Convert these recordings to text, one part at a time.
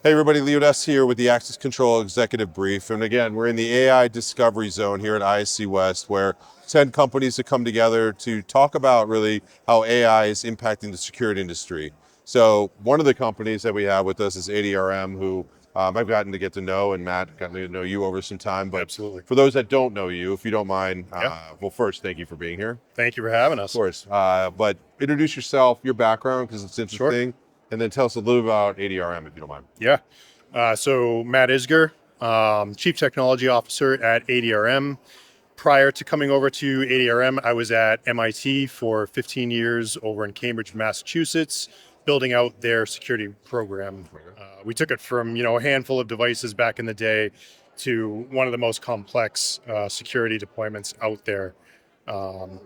Hey everybody, Leo Dess here with the Access Control Executive Brief. And again, we're in the AI Discovery Zone here at ISC West, where 10 companies have come together to talk about really how AI is impacting the security industry. So one of the companies that we have with us is ADRM, who I've gotten to get to know, and Matt got to know you over some time. But Absolutely. for those that don't know you, if you don't mind, Yeah. well, first, thank you for being here. Thank you for having Of us. course. But introduce yourself, your background, because it's Sure. interesting, and then tell us a little about ADRM, if you don't mind. Yeah. So Matt Isgur, Chief Technology Officer at ADRM. Prior to coming over to ADRM, I was at MIT for 15 years over in Cambridge, Massachusetts, building out their security program. We took it from a handful of devices back in the day to one of the most complex security deployments out there. I'm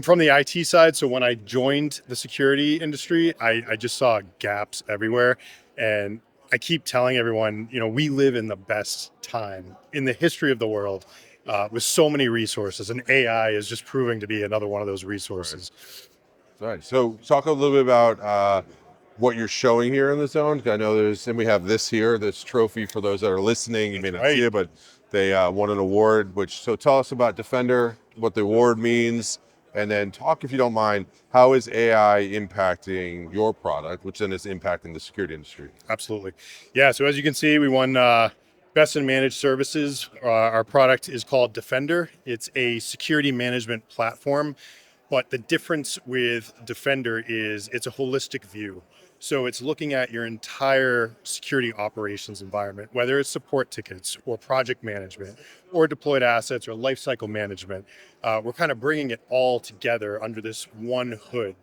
from the IT side, so when I joined the security industry, I just saw gaps everywhere. And I keep telling everyone, we live in the best time in the history of the world with so many resources, and AI is just proving to be another one of those resources. Right. So talk a little bit about what you're showing here in the zone. I know and we have this here, this trophy for those that are listening. You may That's not see right. it, but they won an award. So tell us about Defender, what the award means, and then talk, if you don't mind, how is AI impacting your product, which then is impacting the security industry? Absolutely. Yeah. So as you can see, we won Best in Managed Services. Our product is called Defender. It's a security management platform. But the difference with Defender is it's a holistic view. So it's looking at your entire security operations environment, whether it's support tickets or project management or deployed assets or lifecycle management. We're kind of bringing it all together under this one hood.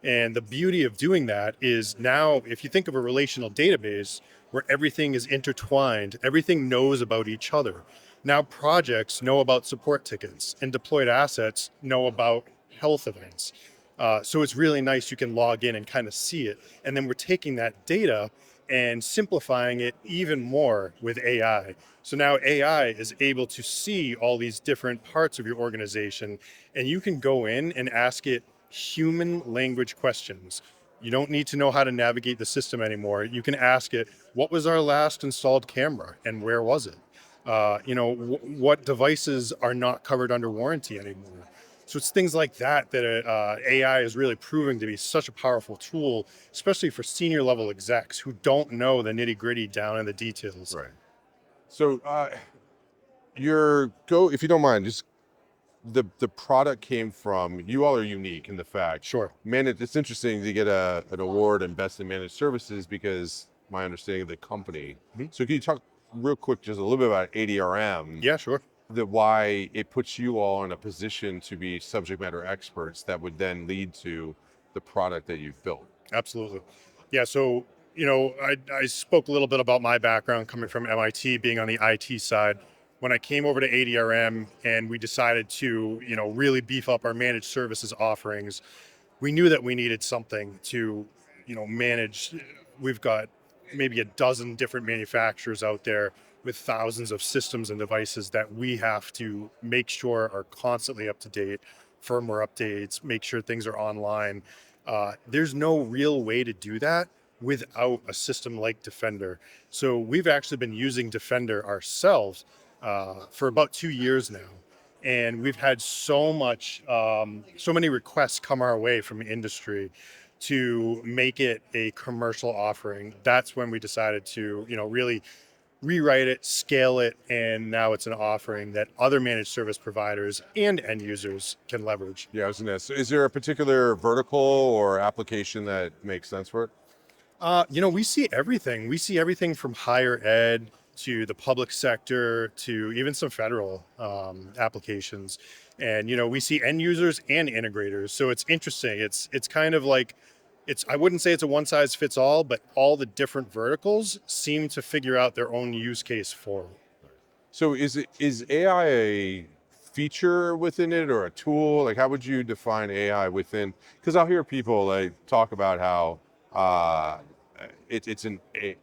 And the beauty of doing that is now, if you think of a relational database where everything is intertwined, everything knows about each other. Now projects know about support tickets and deployed assets know about health events. So it's really nice. You can log in and kind of see it. And then we're taking that data and simplifying it even more with AI. So now AI is able to see all these different parts of your organization, and you can go in and ask it human language questions. You don't need to know how to navigate the system anymore. You can ask it, what was our last installed camera and where was it? What devices are not covered under warranty anymore? So it's things like that that AI is really proving to be such a powerful tool, especially for senior level execs who don't know the nitty gritty down in the details. Right. So if you don't mind, just the product came from, you all are unique in the fact, Sure. man, it's interesting to get an award in Best in Managed Services because my understanding of the company. So can you talk real quick just a little bit about ADRM, Yeah, sure. why it puts you all in a position to be subject matter experts that would then lead to the product that you've built? Absolutely. Yeah. So, I spoke a little bit about my background coming from MIT, being on the IT side. When I came over to ADRM and we decided to, really beef up our managed services offerings, we knew that we needed something to, manage. We've got maybe a dozen different manufacturers out there with thousands of systems and devices that we have to make sure are constantly up to date, firmware updates, make sure things are online. There's no real way to do that without a system like Defender. So we've actually been using Defender ourselves for about 2 years now. And we've had so many requests come our way from industry to make it a commercial offering. That's when we decided to, really rewrite it, scale it, and now it's an offering that other managed service providers and end users can leverage. Yeah, I was gonna. So is there a particular vertical or application that makes sense for it? We see everything. We see everything from higher ed to the public sector to even some federal applications, and we see end users and integrators. So it's interesting. It's kind of like I wouldn't say it's a one size fits all, but all the different verticals seem to figure out their own use case for it. So is AI a feature within it or a tool? Like how would you define AI within? Because I'll hear people like talk about how uh, it's an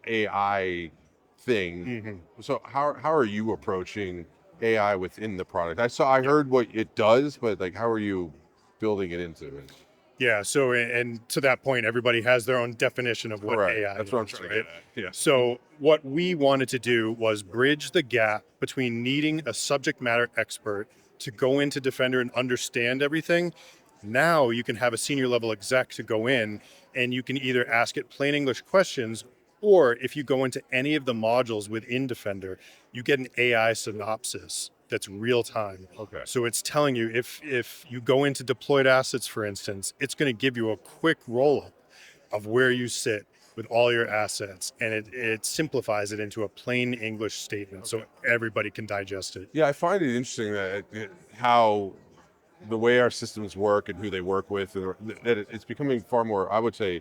AI thing. Mhm. So how are you approaching AI within the product? I heard what it does, but like how are you building it into it? Yeah. So, and to that point, everybody has their own definition of what Correct. AI That's is, what I'm trying to right? get at. Yeah. So, what we wanted to do was bridge the gap between needing a subject matter expert to go into Defender and understand everything. Now you can have a senior level exec to go in and you can either ask it plain English questions, or if you go into any of the modules within Defender, you get an AI synopsis that's real time. Okay. So it's telling you if you go into deployed assets, for instance, it's going to give you a quick roll up of where you sit with all your assets, and it simplifies it into a plain English statement so everybody can digest it. Yeah, I find it interesting that how the way our systems work and who they work with, and that it's becoming far more, I would say,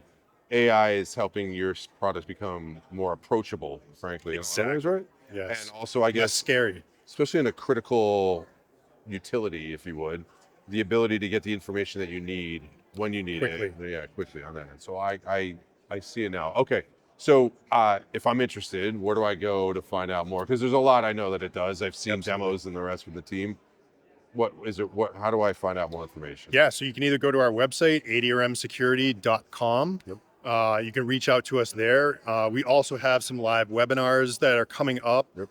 AI is helping your products become more approachable, frankly, in a lot of ways, right? And Yes. also, I Less guess, scary. especially in a critical utility, if you would, the ability to get the information that you need when you need Quickly. it, yeah, quickly on that. And so I see it now. Okay, so if I'm interested, where do I go to find out more? Because there's a lot I know that it does. I've seen Absolutely. demos and the rest with the team. What is it? What? How do I find out more information? Yeah, so you can either go to our website, adrmsecurity.com. Yep. You can reach out to us there. We also have some live webinars that are coming up. Yep.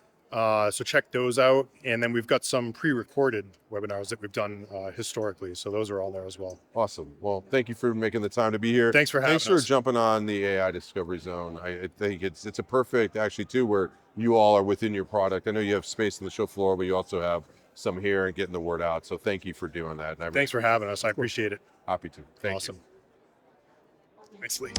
So check those out. And then we've got some pre-recorded webinars that we've done historically. So those are all there as well. Awesome. Well, thank you for making the time to be here. Thanks for having Thanks for us. jumping on the AI Discovery Zone. I think it's a perfect actually too, where you all are within your product. I know you have space on the show floor, but you also have some here and getting the word out. So thank you for doing that. And I'm Thanks for having us. I appreciate it. happy to. Thank you. Awesome. Nicely.